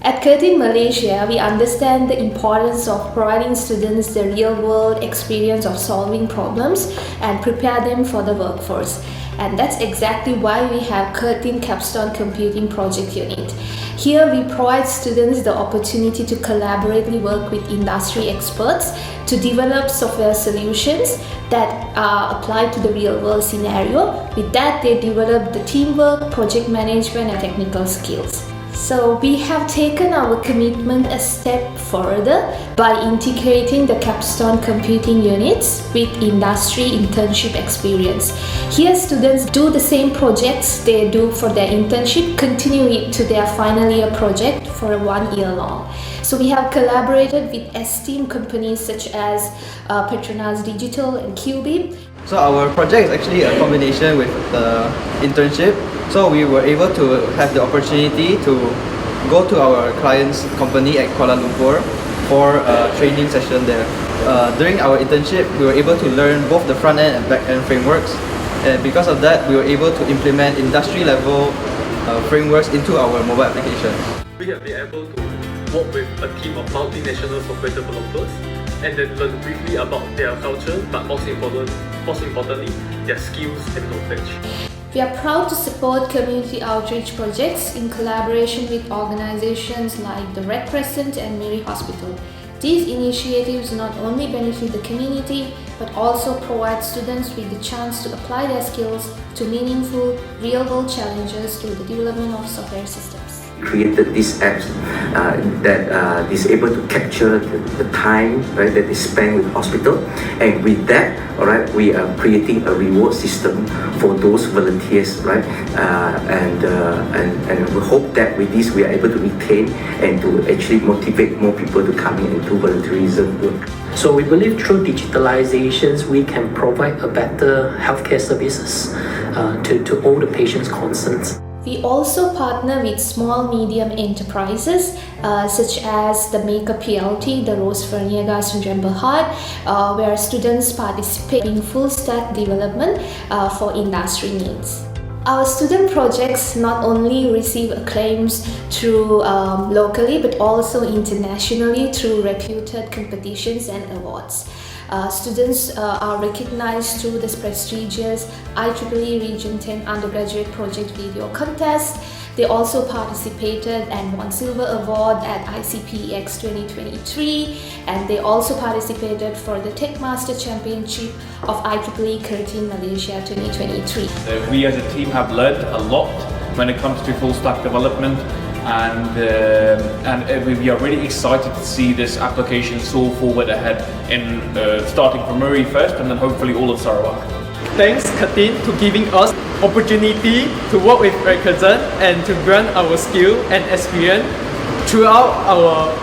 At Curtin Malaysia, we understand the importance of providing students the real-world experience of solving problems and prepare them for the workforce. And that's exactly why we have Curtin Capstone Computing Project Unit. Here we provide students the opportunity to collaboratively work with industry experts to develop software solutions that are applied to the real-world scenario. With that, they develop the teamwork, project management, and technical skills. So we have taken our commitment a step further by integrating the Capstone Computing Units with industry internship experience. Here students do the same projects they do for their internship, continue it to their final year project for 1 year long. So we have collaborated with esteemed companies such as Petronas Digital and QB. So our project is actually a combination with the internship. So we were able to have the opportunity to go to our client's company at Kuala Lumpur for a training session there. During our internship, we were able to learn both the front-end and back-end frameworks. And because of that, we were able to implement industry-level frameworks into our mobile applications. We have been able to work with a team of multinational software developers and then learn briefly about their culture, but most importantly, their skills and knowledge. We are proud to support community outreach projects in collaboration with organizations like the Red Crescent and Miri Hospital. These initiatives not only benefit the community, but also provide students with the chance to apply their skills to meaningful, real-world challenges through the development of software systems. Created these apps that is able to capture the time, right, that they spend with hospital, and with that, all right, we are creating a reward system for those volunteers, right, and we hope that with this we are able to retain and to actually motivate more people to come in and do volunteerism work. So we believe through digitalizations we can provide a better healthcare services to all the patients' concerns. We also partner with small-medium enterprises such as the Maker PLT, the Rose Verniegas in Berhad, where students participate in full-stack development for industry needs. Our student projects not only receive acclaims through locally but also internationally through reputed competitions and awards. Students are recognized through this prestigious IEEE Region 10 Undergraduate Project Video Contest. They also participated and won Silver Award at ICPEX 2023, and they also participated for the Tech Master Championship of IEEE Curtin Malaysia 2023. We as a team have learned a lot when it comes to full stack development, and we are really excited to see this application soar forward ahead in starting from Murray first and then hopefully all of Sarawak. Thanks Curtin to giving us opportunity to work with Red Crescent and to grant our skill and experience throughout our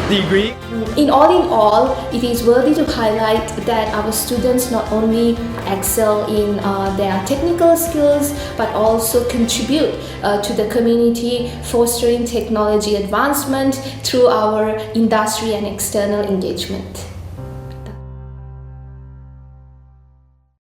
degree. In all, it is worthy to highlight that our students not only excel in their technical skills but also contribute to the community, fostering technology advancement through our industry and external engagement.